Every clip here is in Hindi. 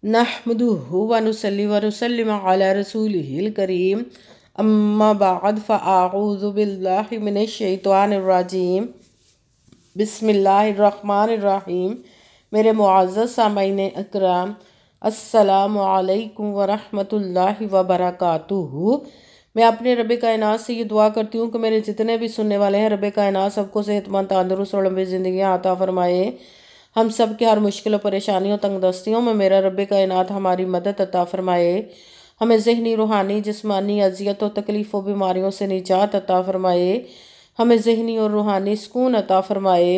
नहमदुहु व नुसल्ली व नुसल्लिम अला रसूलिहिल करीम अम्मा बाद फ़अऊज़ु बिल्लाहि मिनश शैतानिर रजीम बिस्मिल्लाहिर्रहमानिर्रहीम। मेरे मुअज़्ज़ज़ सामाईन अकराम, अस्सलामु अलैकुम व रहमतुल्लाहि व बरकातुहू। मैं अपने रब कायनात से ये दुआ करती हूँ कि मेरे जितने भी सुनने वाले हैं, रब कायनात सबको सेहतमंद, तंदुरुस्त और लंबी ज़िंदगियाँ अता फरमाए। हम सब के हर मुश्किल और परेशानियों, तंगदस्तियों में मेरा रब कायनात हमारी मदद अता फरमाए। हमें ज़हनी, रूहानी, जिस्मानी अज़ियत और तकलीफ़ों, बीमारियों से निजात अता फरमाए। हमें ज़हनी और रूहानी सुकून अता फरमाए।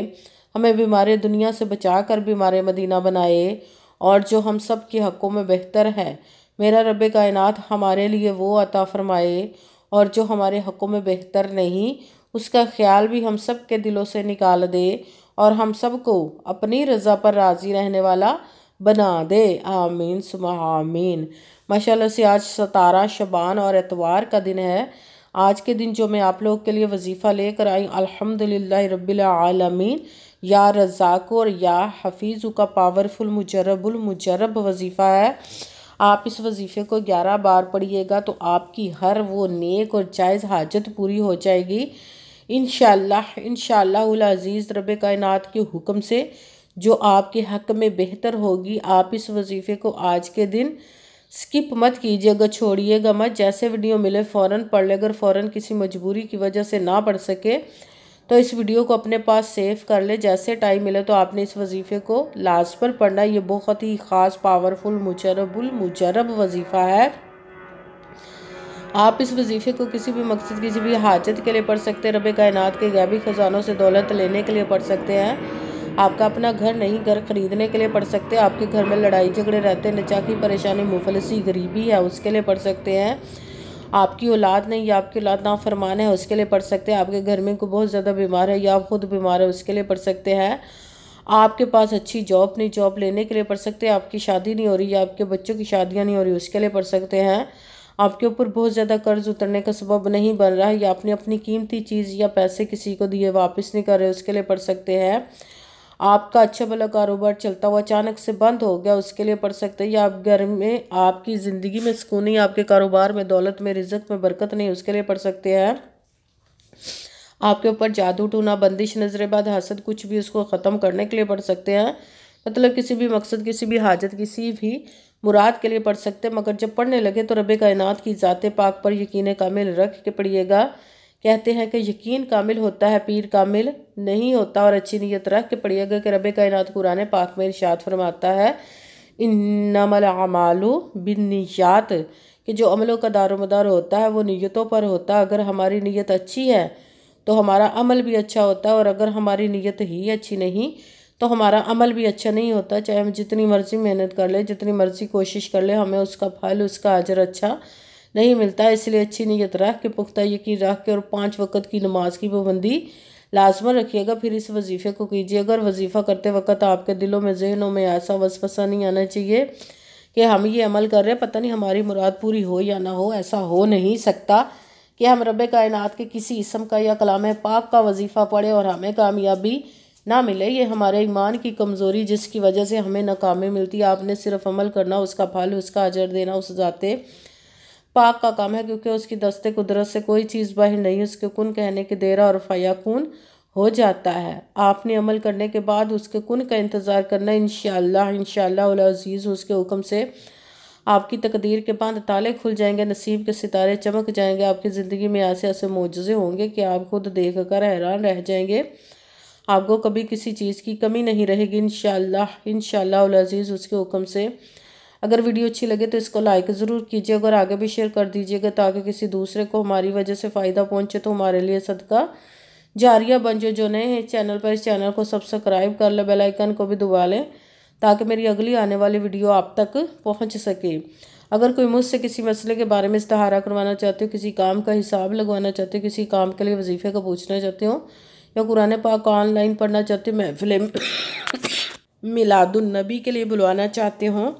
हमें बीमार दुनिया से बचा कर बीमार मदीना बनाए। और जो हम सब के हक़ों में बेहतर है, मेरा रब कायनात हमारे लिए वो अता फरमाए। और जो हमारे हक़ों में बेहतर नहीं, उसका ख्याल भी हम सब के दिलों से निकाल दे और हम सब को अपनी रज़ा पर राज़ी रहने वाला बना दे। आमीन सुमा आमीन। माशाल्लाह से आज 17 शबान और एतवार का दिन है। आज के दिन जो मैं आप लोग के लिए वजीफ़ा लेकर आई, अल्हम्दुलिल्लाह रब्बिल आलमीन, या रज़ाक़ और या हफीज़ का पावरफुल मुजर्रब वजीफ़ा है। आप इस वजीफ़े को 11 बार पढ़िएगा तो आपकी हर वो नेक और जायज़ हाजत पूरी हो जाएगी इंशाअल्लाह अज़ीज़। रब कायनात के हुक्म से जो आपके हक़ में बेहतर होगी, आप इस वजीफ़े को आज के दिन स्किप मत कीजिएगा, छोड़िएगा मत। जैसे वीडियो मिले फ़ौरन पढ़ ले। अगर फ़ौरन किसी मजबूरी की वजह से ना पढ़ सके तो इस वीडियो को अपने पास सेव कर ले। जैसे टाइम मिले तो आपने इस वजीफ़े को लास्ट पर पढ़ना। ये बहुत ही ख़ास, पावरफुल, मुजर्रब वजीफ़ा है। आप इस वजीफ़े को किसी भी मकसद, किसी भी हाजत के लिए पढ़ सकते हैं। रब कायनात के गैबी ख़जानों से दौलत लेने के लिए पढ़ सकते हैं। आपका अपना घर नहीं, घर ख़रीदने के लिए पढ़ सकते हैं। आपके घर में लड़ाई झगड़े रहते हैं, नचाकी परेशानी, मुफलिसी, गरीबी है, उसके लिए पढ़ सकते हैं। आपकी औलाद नहीं या आपकी औलाद नाफरमान है, उसके लिए पढ़ सकते हैं। आपके घर में कोई बहुत ज़्यादा बीमार है या आप खुद बीमार है, उसके लिए पढ़ सकते हैं। आपके पास अच्छी जॉब नहीं, जॉब लेने के लिए पढ़ सकते हैं। आपकी शादी नहीं हो रही या आपके बच्चों की शादियाँ नहीं हो रही, उसके लिए पढ़ सकते हैं। आपके ऊपर बहुत ज़्यादा कर्ज उतरने का सबब नहीं बन रहा है या आपने अपनी कीमती चीज़ या पैसे किसी को दिए वापस नहीं कर रहे, उसके लिए पढ़ सकते हैं। आपका अच्छा भला कारोबार चलता हुआ अचानक से बंद हो गया, उसके लिए पढ़ सकते हैं। या आप घर में, आपकी ज़िंदगी में सुकून नहीं, आपके कारोबार में, दौलत में, रिज़्क़ में बरकत नहीं, उसके लिए पढ़ सकते हैं। आपके ऊपर जादू, टूना, बंदिश, नजरेबाद, हसद, कुछ भी, उसको ख़त्म करने के लिए पढ़ सकते हैं। मतलब किसी भी मकसद, किसी भी हाजत, किसी भी मुराद के लिए पढ़ सकते हैं। मगर जब पढ़ने लगे तो रब कायनात की ज़ात पाक पर यकीन कामिल रख के पढ़िएगा। कहते हैं कि यकीन कामिल होता है, पीर कामिल नहीं होता। और अच्छी नीयत रख के पढ़िएगा कि रब कायनात कुरान पाक में इरशाद फरमाता है, इन्नमल अमालु बिन्नियात, कि जो अमलों का दारोमदार होता है वो नीयतों पर होता है। अगर हमारी नीयत अच्छी है तो हमारा अमल भी अच्छा होता है, और अगर हमारी नीयत ही अच्छी नहीं तो हमारा अमल भी अच्छा नहीं होता। चाहे हम जितनी मर्ज़ी मेहनत कर ले, जितनी मर्ज़ी कोशिश कर ले, हमें उसका फल, उसका अजर अच्छा नहीं मिलता। इसलिए अच्छी नीयत रख के, पुख्ता यकीन रख के, और 5 वक्त की नमाज की पाबंदी लाजमन रखिएगा। फिर इस वजीफ़े को कीजिएगा। और वजीफ़ा करते वक्त आपके दिलों में, जहनों में ऐसा वसवसा नहीं आना चाहिए कि हम ये अमल कर रहे हैं, पता नहीं हमारी मुराद पूरी हो या ना हो। ऐसा हो नहीं सकता कि हम रब कायनात के किसी इसम का या कलाम पाक का वजीफ़ा पढ़े और हमें कामयाबी ना मिले। ये हमारे ईमान की कमज़ोरी, जिसकी वजह से हमें नाकामी मिलती है। आपने सिर्फ अमल करना, उसका फल, उसका अजर देना उस ज़ाते पाक का काम है, क्योंकि उसकी दस्ते कुदरत से कोई चीज़ बाहर नहीं। उसके कुन कहने के देरा और फयाकुन हो जाता है। आपने अमल करने के बाद उसके कुन का इंतज़ार करना। इंशाअल्लाह अज़ीज़ उसके हुक्म से आपकी तकदीर के बंद ताले खुल जाएंगे, नसीब के सितारे चमक जाएंगे। आपकी ज़िंदगी में ऐसे ऐसे मोजज़े होंगे कि आप खुद देख कर हैरान रह जाएंगे। आपको कभी किसी चीज़ की कमी नहीं रहेगी इंशाअल्लाह अज़ीज़ उसके हुक्म से। अगर वीडियो अच्छी लगे तो इसको लाइक ज़रूर कीजिएगा और आगे भी शेयर कर दीजिएगा, ताकि किसी दूसरे को हमारी वजह से फ़ायदा पहुँचे तो हमारे लिए सदका जारिया बन जाए। जो नए हैं चैनल पर, इस चैनल को सब्सक्राइब कर ले, बेल आइकन को भी दबा लें, ताकि मेरी अगली आने वाली वीडियो आप तक पहुँच सके। अगर कोई मुझसे किसी मसले के बारे में इस्तिहारा करवाना चाहते हो, किसी काम का हिसाब लगवाना चाहते हो, किसी काम के लिए वजीफ़े का पूछना चाहते हो, या कुरान पाक ऑनलाइन पढ़ना चाहते हो, महफिल मिलादुन्नबी के लिए बुलवाना चाहते हो,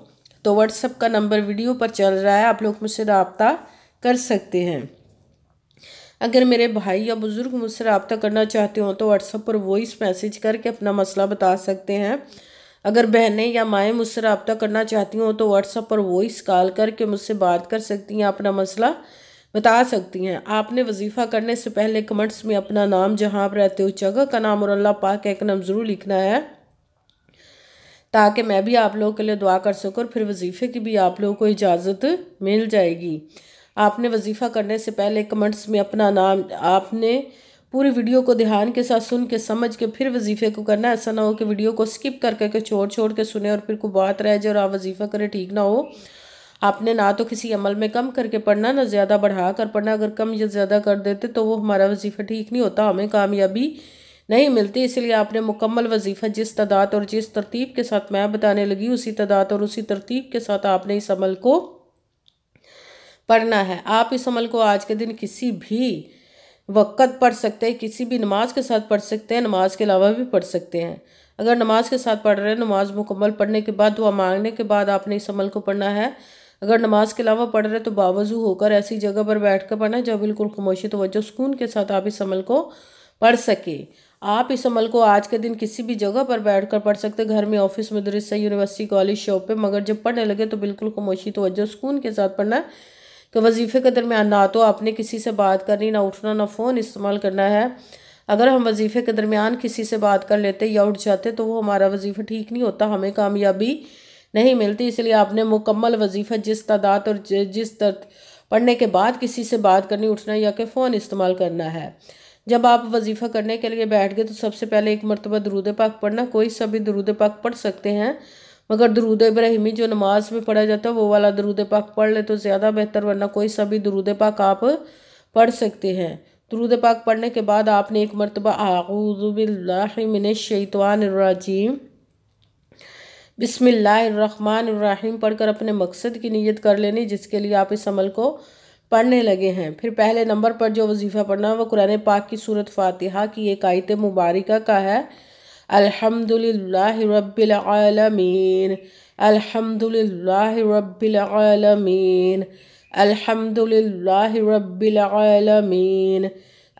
तो व्हाट्सएप का नंबर वीडियो पर चल रहा है, आप लोग मुझसे रब्ता कर सकते हैं। अगर मेरे भाई या बुज़ुर्ग मुझसे रब्ता करना चाहते हो तो व्हाट्सएप पर वॉइस मैसेज करके अपना मसला बता सकते हैं। अगर बहनें या माएँ मुझसे रब्ता करना चाहती हों तो व्हाट्सएप पर वॉइस कॉल करके मुझसे बात कर सकती हैं, अपना मसला बता सकती हैं। आपने वजीफ़ा करने से पहले कमेंट्स में अपना नाम, जहाँ आप रहते हो जगह का नाम और अल्लाह पाक का एक नाम ज़रूर लिखना है, ताकि मैं भी आप लोगों के लिए दुआ कर सकूँ और फिर वजीफ़े की भी आप लोगों को इजाज़त मिल जाएगी। आपने वजीफ़ा करने से पहले कमेंट्स में अपना नाम, आपने पूरी वीडियो को ध्यान के साथ सुन के समझ के फिर वजीफ़े को करना। ऐसा ना हो कि वीडियो को स्किप कर करके छोड़ के सुने और फिर कोई बात रह जाए और आप वजीफ़ा करें, ठीक ना हो। आपने ना तो किसी अमल में कम करके पढ़ना, ना ज़्यादा बढ़ा कर पढ़ना। अगर कम या ज़्यादा कर देते तो वो हमारा वजीफ़ा ठीक नहीं होता, हमें कामयाबी नहीं मिलती। इसलिए आपने मुकम्मल वजीफ़ा जिस तादाद और जिस तरतीब के साथ मैं बताने लगी, उसी तादाद और उसी तरतीब के साथ आपने इस अमल को पढ़ना है। आप इस अमल को आज के दिन किसी भी वक़्त पढ़ सकते हैं, किसी भी नमाज के साथ पढ़ सकते हैं, नमाज के अलावा भी पढ़ सकते हैं। अगर नमाज के साथ पढ़ रहे हैं, नमाज मुकम्मल पढ़ने के बाद, दुआ मांगने के बाद आपने इस अमल को पढ़ना है। अगर नमाज के अलावा पढ़ रहे हैं तो बावजू होकर ऐसी जगह पर बैठ कर पढ़ना जब बिल्कुल खामोशी तवज्जो सुकून के साथ आप इस अमल को पढ़ सके। आप इस अमल को आज के दिन किसी भी जगह पर बैठ कर पढ़ सकते, घर में, ऑफिस, मदरसा, यूनिवर्सिटी, कॉलेज, शॉप पे। मगर जब पढ़ने लगे तो बिल्कुल खामोशी तवज्जो सुकून के साथ पढ़ना कि वजीफ़े के दरमियान ना तो आपने किसी से बात करनी, ना उठना, ना फ़ोन इस्तेमाल करना है। अगर हम वजीफ़े के दरमियान किसी से बात कर लेते या उठ जाते तो वो हमारा वजीफ़ा ठीक नहीं होता, हमें कामयाबी नहीं मिलती। इसलिए आपने मुकम्मल वजीफ़ा जिस तादाद और जिस पढ़ने के बाद किसी से बात करनी, उठना या कि फ़ोन इस्तेमाल करना है। जब आप वजीफ़ा करने के लिए बैठ गए तो सबसे पहले एक मरतबा दरूद पाक पढ़ना। कोई सा भी दरूद पाक पढ़ सकते हैं, मगर दरूद इब्राहिमी जो नमाज में पढ़ा जाता है वो वाला दरूद पाक पढ़ ले तो ज़्यादा बेहतर, वरना कोई सा भी दरूद पाक आप पढ़ सकते हैं। दरूद पाक पढ़ने के बाद आपने एक मरतबा आऊज़ु बिल्लाहि मिनश शैतानिर रजीम बिस्मिल्लाहिर्रहमानिर्रहीम पढ़कर अपने मकसद की नीयत कर लेनी, जिसके लिए आप इस अमल को पढ़ने लगे हैं। फिर पहले नंबर पर जो वजीफ़ा पढ़ना है वो कुरान पाक की सूरत फातिहा की एक आयत मुबारका का है। अल्हम्दुलिल्लाहि रब्बिल आलमीन, अल्हम्दुलिल्लाहि रब्बिल आलमीन, अल्हम्दुलिल्लाहि रब्बिल आलमीन,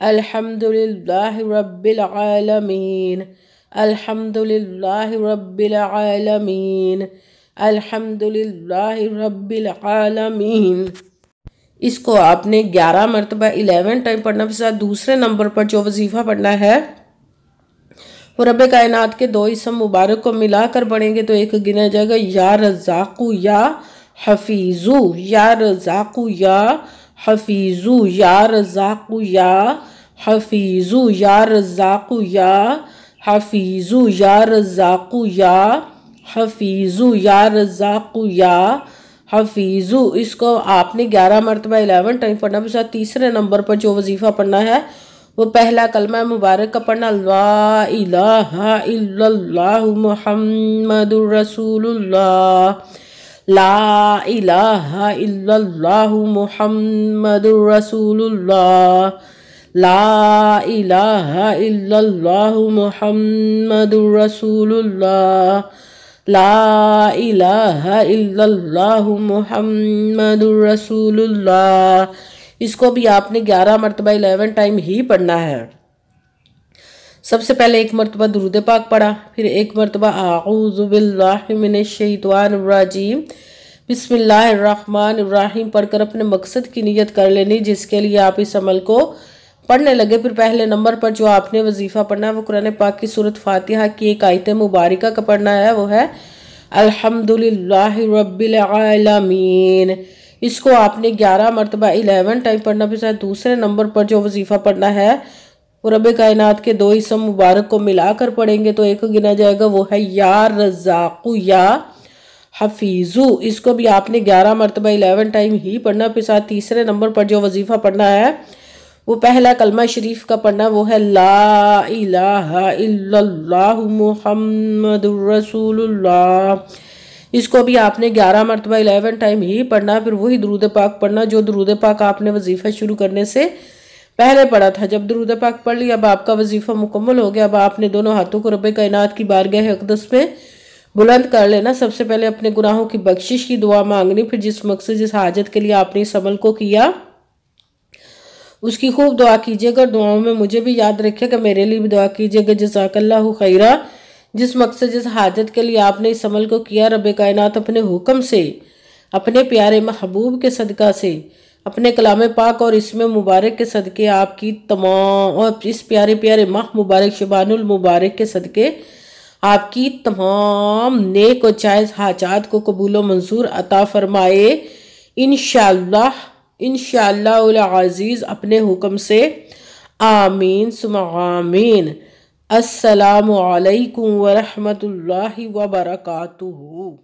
अल्हम्दुलिल्लाहि रब्बिल आलमीन, अल्हम्दुलिल्लाहि रब्बिल आलमीन, अल्हम्दुलिल्लाहि रब्बिल आलमीन। इसको आपने 11 मरतबा 11 टाइम पढ़ना। के साथ दूसरे नंबर पर जो वजीफ़ा पढ़ना है वो रब्बे कायनात के दो इसम मुबारक को मिलाकर पढ़ेंगे तो एक गिना जाएगा, या रज़ाक़ु या हफीज़ु, या रज़ाक़ु या हफीज़ु, या रज़ाक़ु या हफीज़ु, या रज़ाक़ु या हफीज़ु, या रज़ाक़ु या हफीज़ु, या रज़ाक़ु या हफीज़ु। इसको आपने 11 मरतबा 11 टाइम पढ़ना। के साथ तीसरे नंबर पर जो वजीफ़ा पढ़ना है वो पहला कलमा मुबारक का पढ़ना, ला इलाहा इल्लल्लाहु मुहम्मदुर रसूलुल्लाह, ला इलाहा इल्लल्लाहु मुहम्मदुर रसूलुल्लाह, ला इलाहा इल्लल्लाहु मुहम्मदुर रसूलुल्लाह, ला इलाहा इल्लल्लाहु मुहम्मदुर रसूलुल्लाह। इसको भी आपने 11 मरतबा 11 टाइम ही पढ़ना है। सबसे पहले एक मरतबा दुरूद पाक पढ़ा, फिर एक मरतबा आऊज़ु बिल्लाहि मिनश शैतानिर रजीम बिस्मिल्लाहिर्रहमानिर्रहीम पढ़कर अपने मकसद की नीयत कर लेनी, जिसके लिए आप इस अमल को पढ़ने लगे। फिर पहले नंबर पर जो आपने वजीफ़ा पढ़ना है वो कुरान पाक की सूरत फातिहा की एक आयत मुबारका का पढ़ना है, वो है अल्हम्दुलिल्लाहि रब्बिल आलमीन। इसको आपने 11 मरतबा 11 टाइम पढ़ना। फिर साथ दूसरे नंबर पर जो वजीफ़ा पढ़ना है वो रब्बे कायनात के दो इसम मुबारक को मिलाकर पढ़ेंगे तो एक गिना जाएगा, वो है या रज़ाक़ु या हफीज़ु। इसको भी आपने 11 मरतबा 11 टाइम ही पढ़ना। फिर साथ तीसरे नंबर पर जो वजीफ़ा पढ़ना है वो पहला कलमा शरीफ का पढ़ना, वो है ला इलाहा इल्लल्लाहु मुहम्मदुर रसूलुल्लाह। इसको भी आपने 11 मरतबा 11 टाइम ही पढ़ना। फिर वही दरूद पाक पढ़ना जो दरूद पाक आपने वजीफ़ा शुरू करने से पहले पढ़ा था। जब दरूद पाक पढ़ लिया, अब आपका वजीफ़ा मुकम्मल हो गया। अब आपने दोनों हाथों को रब्बे कायनात की बारगाह अक़दस में बुलंद कर लेना। सबसे पहले अपने गुनाहों की बख्शिश की दुआ मांगनी, फिर जिस मकसद जिस हाजत के लिए आपने इस अमल को किया उसकी खूब दुआ कीजिएगा। दुआओं में मुझे भी याद रखिएगा, मेरे लिए भी दुआ कीजिएगा। जज़ाकल्लाहु खैरा। जिस मकसद जिस हाजत के लिए आपने इस अमल को किया, रब कायनात अपने हुक्म से, अपने प्यारे महबूब के सदका से, अपने कलाम पाक और इसमें मुबारक के सदके, आपकी तमाम और इस प्यारे प्यारे माह मुबारक शबानुल मुबारक के सदके आपकी तमाम नेक और जायज़ हाजात को कबूल व मंजूर अता फरमाए इंशाअल्लाह इंशाअल्लाह अज़ीज़ अपने हुक्म से। आमीन सुम्मा आमीन। अस्सलामु अलैकुम व रहमतुल्लाहि व बरकातुहू।